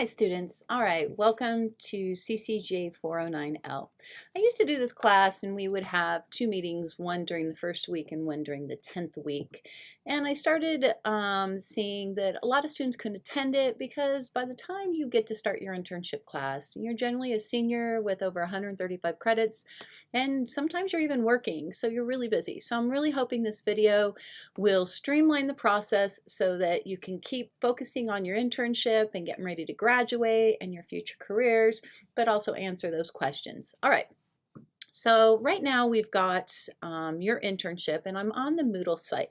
Hi students. All right, welcome to CCJ 409L. I used to do this class and we would have two meetings, one during the first week and one during the 10th week. And I started seeing that a lot of students couldn't attend it because by the time you get to start your internship class, you're generally a senior with over 135 credits and sometimes you're even working, so you're really busy. So I'm really hoping this video will streamline the process so that you can keep focusing on your internship and getting ready to graduate and your future careers, but also answer those questions. All right. So right now we've got your internship and I'm on the Moodle site.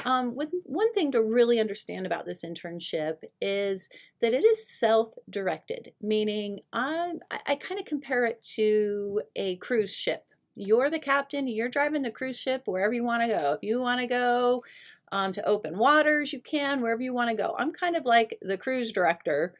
One thing to really understand about this internship is that it is self-directed, meaning I kind of compare it to a cruise ship. You're the captain, you're driving the cruise ship wherever you want to go. If you want to go to open waters, you can, wherever you want to go. I'm kind of like the cruise director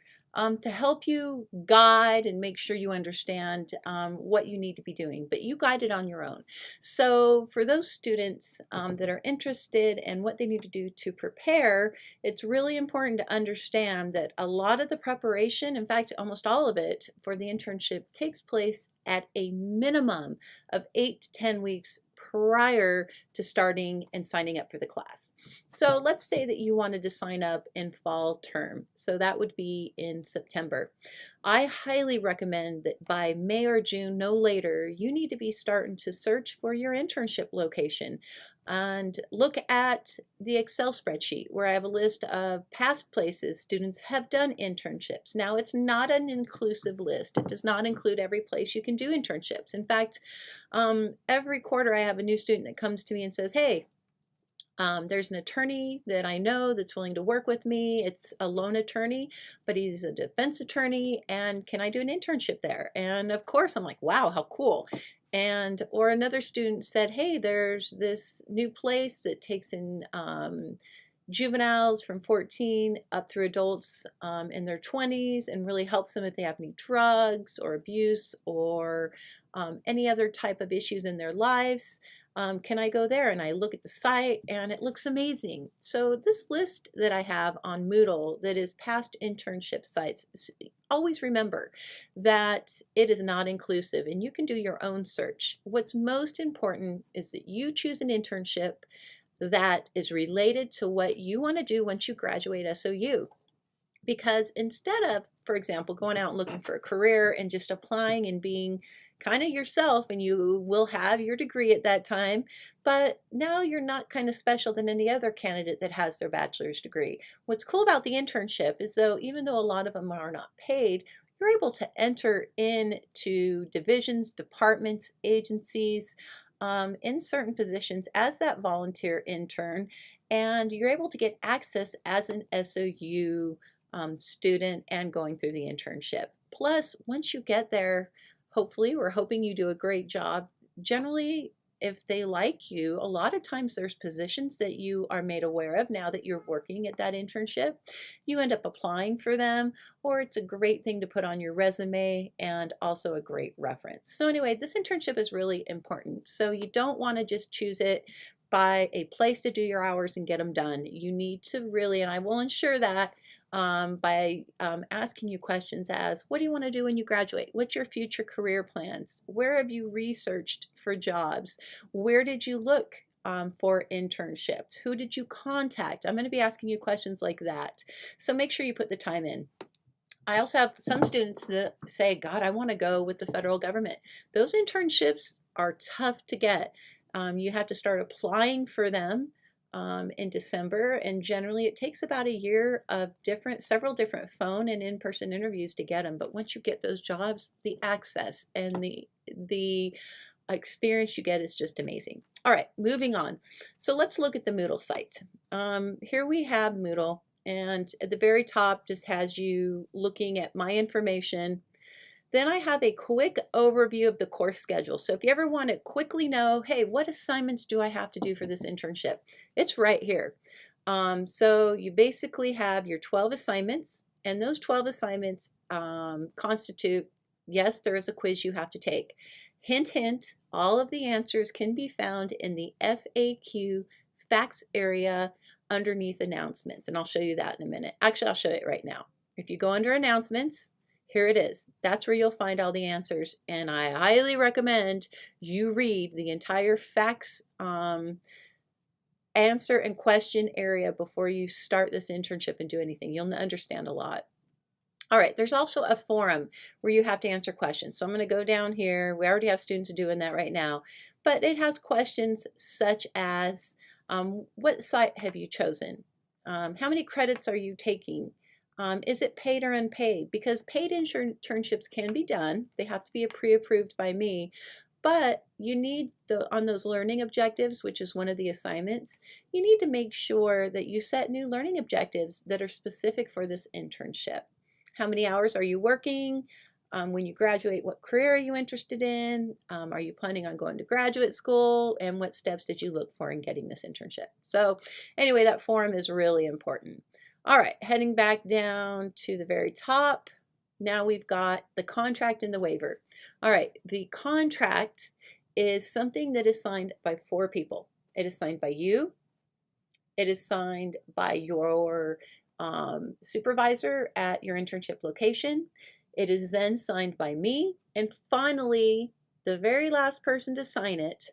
to help you guide and make sure you understand what you need to be doing, but you guide it on your own. So for those students that are interested in what they need to do to prepare, it's really important to understand that a lot of the preparation, in fact, almost all of it for the internship takes place at a minimum of 8 to 10 weeks prior to starting and signing up for the class. So let's say that you wanted to sign up in fall term. So that would be in September. I highly recommend that by May or June, no later, you need to be starting to search for your internship location and look at the Excel spreadsheet where I have a list of past places students have done internships. Now, it's not an inclusive list. It does not include every place you can do internships. In fact, every quarter I have a new student that comes to me and says, hey, there's an attorney that I know that's willing to work with me. It's a loan attorney, but he's a defense attorney, and can I do an internship there? And of course, I'm like, wow, how cool. And or another student said, hey, there's this new place that takes in juveniles from 14 up through adults in their 20s and really helps them if they have any drugs or abuse or any other type of issues in their lives. Can I go there? And I look at the site and it looks amazing. So this list that I have on Moodle that is past internship sites, always remember that it is not inclusive and you can do your own search. What's most important is that you choose an internship that is related to what you want to do once you graduate SOU. Because instead of, for example, going out and looking for a career and just applying and being kind of yourself, and you will have your degree at that time, but now you're not kind of special than any other candidate that has their bachelor's degree. What's cool about the internship is though, even though a lot of them are not paid, you're able to enter into divisions, departments, agencies, in certain positions as that volunteer intern, and you're able to get access as an SOU student and going through the internship. Plus, once you get there, hopefully, we're hoping you do a great job. Generally, if they like you, a lot of times there's positions that you are made aware of now that you're working at that internship. You end up applying for them, or it's a great thing to put on your resume and also a great reference. So anyway, this internship is really important. So you don't want to just choose it by a place to do your hours and get them done. You need to really, and I will ensure that by asking you questions as, what do you want to do when you graduate? What's your future career plans? Where have you researched for jobs? Where did you look for internships? Who did you contact? I'm going to be asking you questions like that. So make sure you put the time in. I also have some students that say, God, I want to go with the federal government. Those internships are tough to get. You have to start applying for them in December, and generally it takes about a year of several different phone and in-person interviews to get them. But once you get those jobs, the access and the experience you get is just amazing. All right, moving on. So let's look at the Moodle site. Here we have Moodle, and at the very top just has you looking at my information. Then I have a quick overview of the course schedule. So if you ever want to quickly know, hey, what assignments do I have to do for this internship? It's right here. So you basically have your 12 assignments, and those 12 assignments constitute, yes, there is a quiz you have to take. Hint, hint, all of the answers can be found in the FAQ facts area underneath announcements, and I'll show you that in a minute. Actually, I'll show it right now. If you go under announcements, here it is. That's where you'll find all the answers. And I highly recommend you read the entire facts answer and question area before you start this internship and do anything. You'll understand a lot. All right, there's also a forum where you have to answer questions. So I'm going to go down here. We already have students doing that right now, but it has questions such as what site have you chosen? How many credits are you taking? Is it paid or unpaid? Because paid internships can be done. They have to be pre-approved by me. But you need on those learning objectives, which is one of the assignments, you need to make sure that you set new learning objectives that are specific for this internship. How many hours are you working? When you graduate, what career are you interested in? Are you planning on going to graduate school? And what steps did you look for in getting this internship? So anyway, that forum is really important. All right, heading back down to the very top. Now we've got the contract and the waiver. All right, the contract is something that is signed by 4 people. It is signed by you. It is signed by your supervisor at your internship location. It is then signed by me. And finally, the very last person to sign it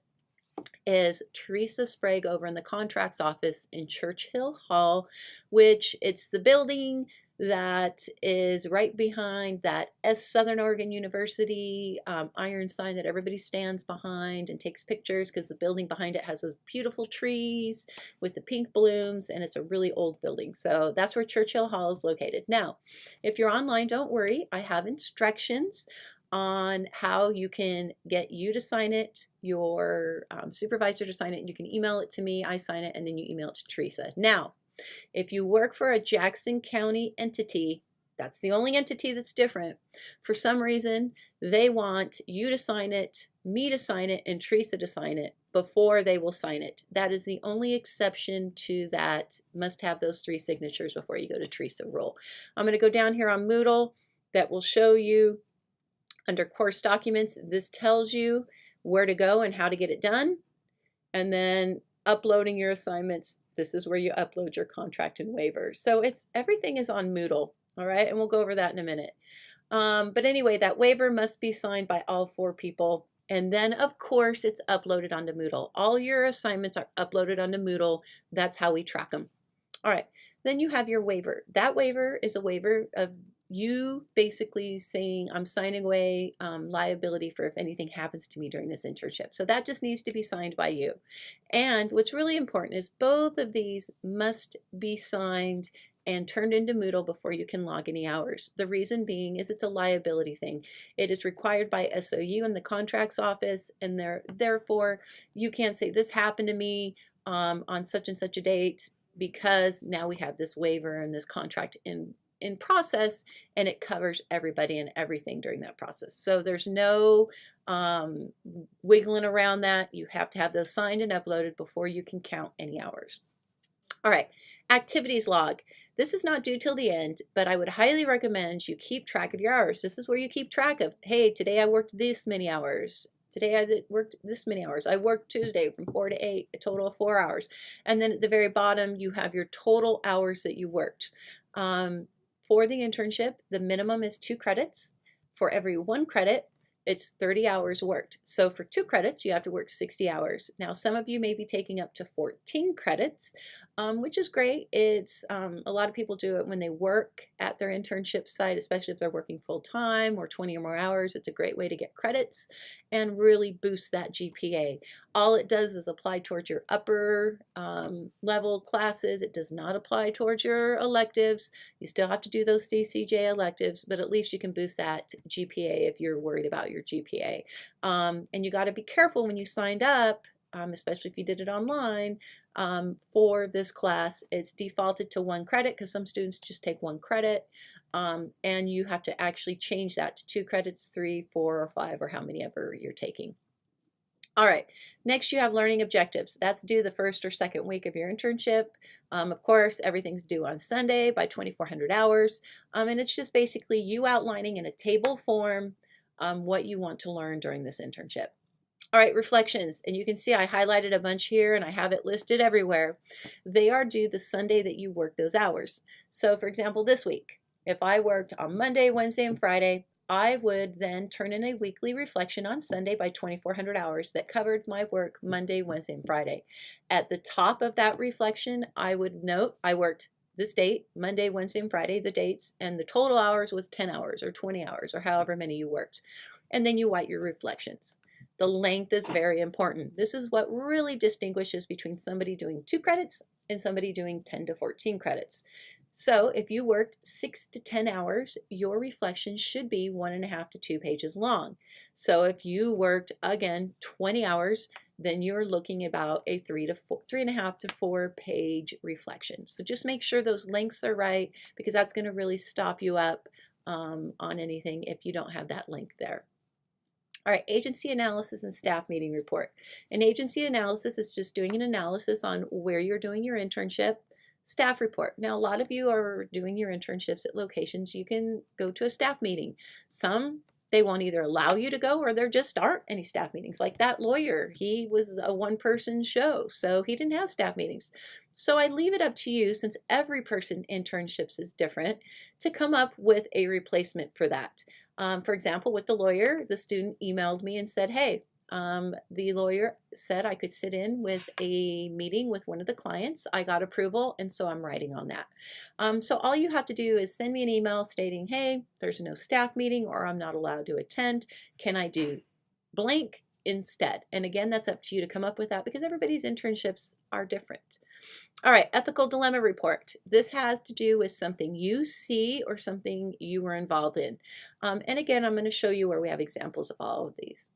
is Teresa Sprague over in the contracts office in Churchill Hall, which it's the building that is right behind that Southern Oregon University iron sign that everybody stands behind and takes pictures, because the building behind it has those beautiful trees with the pink blooms, and it's a really old building. So that's where Churchill Hall is located. Now, if you're online, don't worry. I have instructions on how you can get you to sign it, your supervisor to sign it. You can email it to me, I sign it, and then you email it to Teresa. Now, if you work for a Jackson County entity, that's the only entity that's different. For some reason, they want you to sign it, me to sign it, and Teresa to sign it before they will sign it. That is the only exception to that. Must have those 3 signatures before you go to Teresa rule. I'm going to go down here on Moodle. That will show you under course documents. This tells you where to go and how to get it done. And then uploading your assignments, this is where you upload your contract and waivers. So everything is on Moodle, all right? And we'll go over that in a minute. But anyway, that waiver must be signed by all 4 people. And then, of course, it's uploaded onto Moodle. All your assignments are uploaded onto Moodle. That's how we track them. All right, then you have your waiver. That waiver is a waiver of you basically saying, I'm signing away liability for if anything happens to me during this internship. So that just needs to be signed by you. And what's really important is both of these must be signed and turned into Moodle before you can log any hours. The reason being is it's a liability thing. It is required by SOU in the contracts office, and therefore you can't say this happened to me on such and such a date, because now we have this waiver and this contract in process, and it covers everybody and everything during that process. So there's no wiggling around that. You have to have those signed and uploaded before you can count any hours. All right, activities log. This is not due till the end, but I would highly recommend you keep track of your hours. This is where you keep track of, hey, today I worked this many hours. Today I worked this many hours. I worked Tuesday from 4 to 8, a total of 4 hours. And then at the very bottom, you have your total hours that you worked. For the internship, the minimum is 2 credits. For every 1 credit, it's 30 hours worked. So for 2 credits, you have to work 60 hours. Now, some of you may be taking up to 14 credits, which is great. It's a lot of people do it when they work at their internship site, especially if they're working full-time or 20 or more hours. It's a great way to get credits and really boost that GPA. All it does is apply towards your upper level classes. It does not apply towards your electives. You still have to do those CCJ electives, but at least you can boost that GPA if you're worried about your GPA. And you got to be careful when you signed up, especially if you did it online, for this class. It's defaulted to 1 credit because some students just take 1 credit, and you have to actually change that to 2 credits, 3, 4, or 5, or how many ever you're taking. All right, next you have learning objectives. That's due the 1st or 2nd week of your internship. Of course, everything's due on Sunday by 2,400 hours. And it's just basically you outlining in a table form what you want to learn during this internship. All right, reflections. And you can see I highlighted a bunch here and I have it listed everywhere. They are due the Sunday that you work those hours. So for example, this week, if I worked on Monday, Wednesday, and Friday, I would then turn in a weekly reflection on Sunday by 2,400 hours that covered my work Monday, Wednesday, and Friday. At the top of that reflection, I would note I worked this date, Monday, Wednesday, and Friday, the dates, and the total hours was 10 hours or 20 hours or however many you worked. And then you write your reflections. The length is very important. This is what really distinguishes between somebody doing 2 credits and somebody doing 10 to 14 credits. So if you worked 6 to 10 hours, your reflection should be 1.5 to 2 pages long. So if you worked, again, 20 hours, then you're looking about a 3.5 to 4 page reflection. So just make sure those lengths are right, because that's going to really stop you up on anything if you don't have that length there. All right, agency analysis and staff meeting report. An agency analysis is just doing an analysis on where you're doing your internship. Staff report. Now, a lot of you are doing your internships at locations. You can go to a staff meeting. Some, they won't either allow you to go, or there just aren't any staff meetings. Like that lawyer, he was a one-person show, so he didn't have staff meetings. So I leave it up to you, since every person internships is different, to come up with a replacement for that. For example, with the lawyer, the student emailed me and said, hey, the lawyer said I could sit in with a meeting with one of the clients. I got approval, and so I'm writing on that. So all you have to do is send me an email stating, hey, there's no staff meeting, or I'm not allowed to attend. Can I do blank instead? And again, that's up to you to come up with that, because everybody's internships are different. All right, ethical dilemma report. This has to do with something you see or something you were involved in. And again, I'm going to show you where we have examples of all of these.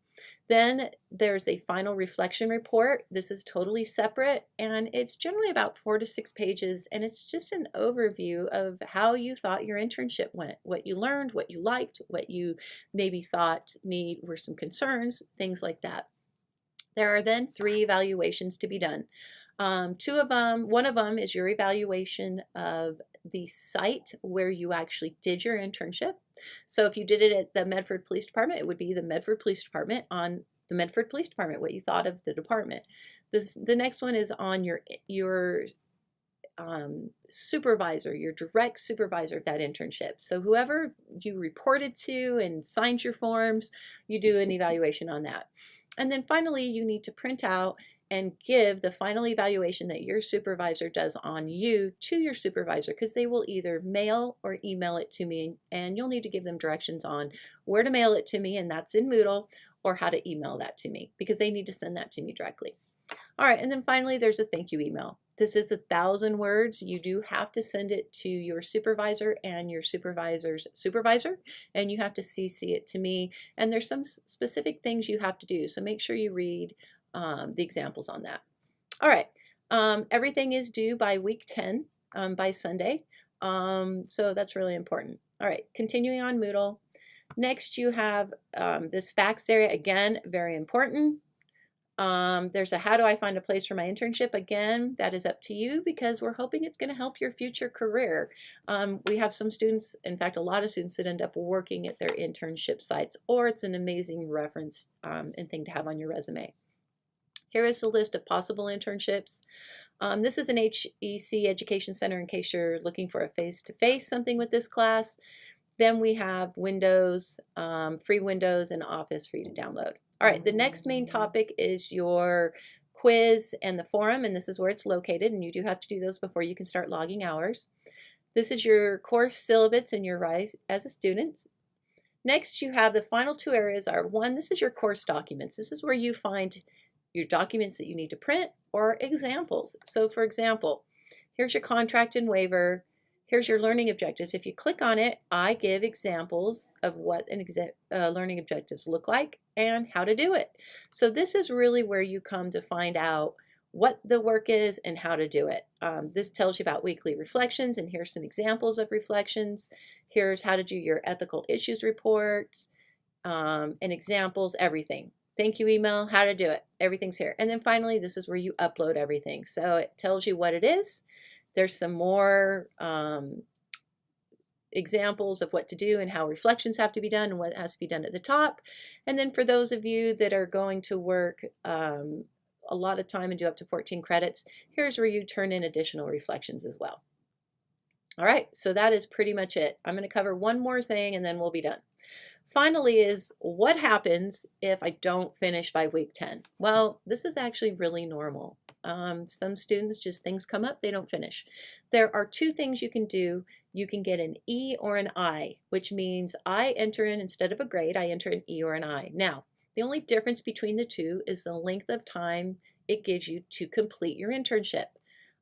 Then there's a final reflection report. This is totally separate, and it's generally about 4 to 6 pages, and it's just an overview of how you thought your internship went, what you learned, what you liked, what you maybe thought were some concerns, things like that. There are then 3 evaluations to be done. One of them is your evaluation of the site where you actually did your internship. So if you did it at the Medford Police Department, it would be the Medford Police Department, on the Medford Police Department, what you thought of the department. The next one is on your supervisor, your direct supervisor of that internship. So whoever you reported to and signed your forms, you do an evaluation on that. And then finally, you need to print out and give the final evaluation that your supervisor does on you to your supervisor, because they will either mail or email it to me, and you'll need to give them directions on where to mail it to me, and that's in Moodle, or how to email that to me, because they need to send that to me directly. All right, and then finally, there's a thank you email. This is 1,000 words. You do have to send it to your supervisor and your supervisor's supervisor, and you have to CC it to me. And there's some specific things you have to do, so make sure you read the examples on that. All right, everything is due by week 10, by Sunday, so that's really important. All right, continuing on Moodle. Next, you have this facts area. Again, very important. There's a how do I find a place for my internship? Again, that is up to you, because we're hoping it's going to help your future career. We have some students, in fact, a lot of students, that end up working at their internship sites, or it's an amazing reference and thing to have on your resume. Here is a list of possible internships. This is an HEC Education Center in case you're looking for a face-to-face something with this class. Then we have Windows, free Windows, and Office for you to download. All right, the next main topic is your quiz and the forum, and this is where it's located, and you do have to do those before you can start logging hours. This is your course syllabus and your rise as a student. Next, you have the final 2 areas are, one, this is your course documents. This is where you find your documents that you need to print, or examples. So for example, here's your contract and waiver. Here's your learning objectives. If you click on it, I give examples of what learning objectives look like and how to do it. So this is really where you come to find out what the work is and how to do it. This tells you about weekly reflections, and here's some examples of reflections. Here's how to do your ethical issues reports, and examples, everything. Thank you email, how to do it, everything's here. And then finally, this is where you upload everything. So it tells you what it is. There's some more examples of what to do and how reflections have to be done and what has to be done at the top. And then for those of you that are going to work a lot of time and do up to 14 credits, here's where you turn in additional reflections as well. All right, so that is pretty much it. I'm going to cover one more thing and then we'll be done. Finally is what happens if I don't finish by week 10? Well, this is actually really normal. Some students, just things come up, they don't finish. There are two things you can do. You can get an E or an I, which means I enter in, instead of a grade, I enter an E or an I. Now, the only difference between the two is the length of time it gives you to complete your internship.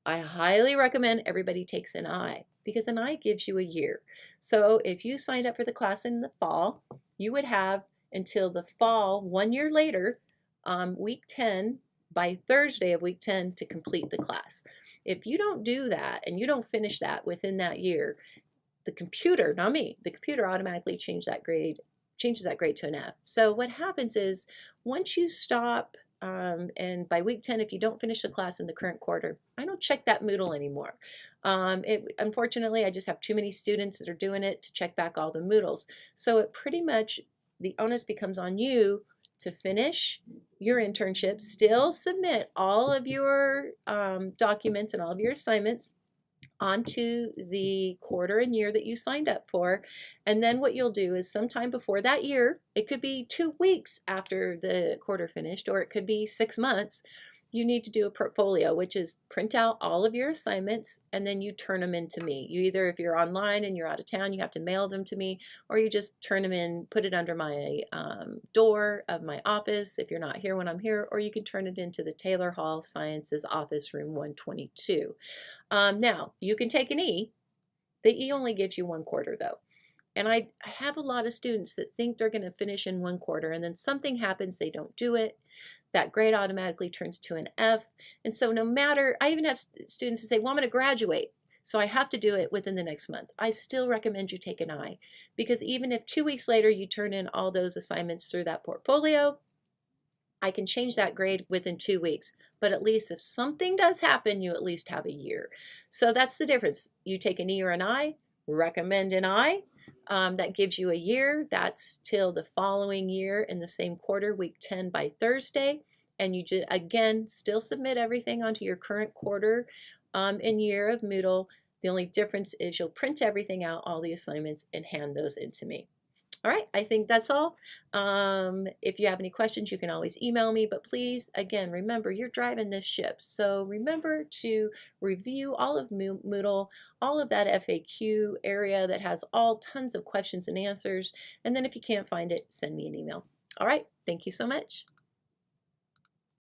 I highly recommend everybody takes an I because an I gives you a year. So if you signed up for the class in the fall, you would have until the fall, 1 year later, week 10, by Thursday of week 10 to complete the class. If you don't do that and you don't finish that within that year, the computer, not me, the computer automatically changes that grade to an F. So what happens is once you stop and by week 10, if you don't finish the class in the current quarter, I don't check that Moodle anymore. Unfortunately, I just have too many students that are doing it to check back all the Moodles. So it pretty much, the onus becomes on you to finish your internship, still submit all of your documents and all of your assignments onto the quarter and year that you signed up for. And then what you'll do is sometime before that year, it could be 2 weeks after the quarter finished, or it could be 6 months, you need to do a portfolio, which is print out all of your assignments and then you turn them in to me. You either, if you're online and you're out of town, you have to mail them to me, or you just turn them in, put it under my door of my office if you're not here when I'm here, or you can turn it into the Taylor Hall Sciences office, room 122. Now, you can take an E. The E only gives you 1 quarter though. And I have a lot of students that think they're going to finish in 1 quarter and then something happens, they don't do it. That grade automatically turns to an F. And so no matter, I even have students who say, well, I'm going to graduate, so I have to do it within the next month. I still recommend you take an I, because even if 2 weeks later you turn in all those assignments through that portfolio, I can change that grade within 2 weeks. But at least if something does happen, you at least have a year. So that's the difference. You take an E or an I, recommend an I. That gives you a year. That's till the following year in the same quarter, week 10 by Thursday. And you just, again, still submit everything onto your current quarter and year of Moodle. The only difference is you'll print everything out, all the assignments, and hand those in to me. All right, I think that's all. If you have any questions, you can always email me, but please, again, remember, you're driving this ship. So remember to review all of Moodle, all of that FAQ area that has all tons of questions and answers. And then if you can't find it, send me an email. All right, thank you so much.